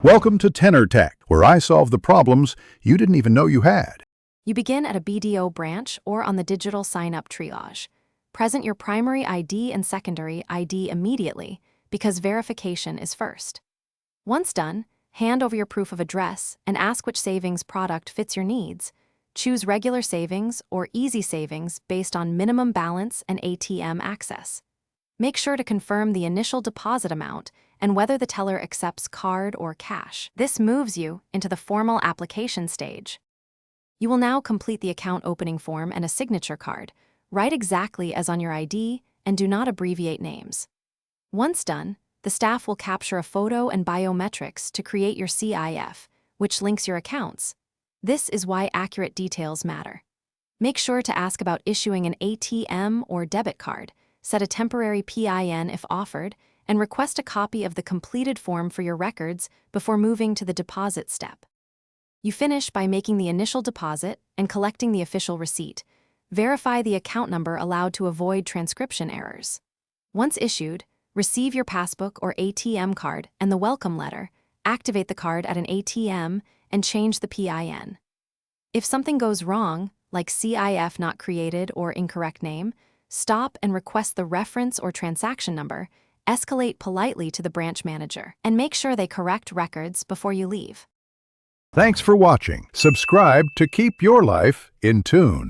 Welcome to Tenor Tech, where I solve the problems you didn't even know you had. You begin at a BDO branch or on the digital sign-up triage. Present your primary ID and secondary ID immediately because verification is first. Once done, hand over your proof of address and ask which savings product fits your needs. Choose regular savings or easy savings based on minimum balance and ATM access. Make sure to confirm the initial deposit amount and whether the teller accepts card or cash. This moves you into the formal application stage. You will now complete the account opening form and a signature card. Write exactly as on your ID and do not abbreviate names. Once done, the staff will capture a photo and biometrics to create your CIF, which links your accounts. This is why accurate details matter. Make sure to ask about issuing an ATM or debit card, set a temporary PIN if offered, and request a copy of the completed form for your records before moving to the deposit step. You finish by making the initial deposit and collecting the official receipt. Verify the account number allowed to avoid transcription errors. Once issued, receive your passbook or ATM card and the welcome letter, activate the card at an ATM, and change the PIN. If something goes wrong, like CIF not created or incorrect name, stop and request the reference or transaction number, escalate politely to the branch manager, and make sure they correct records before you leave. Thanks for watching. Subscribe to keep your life in tune.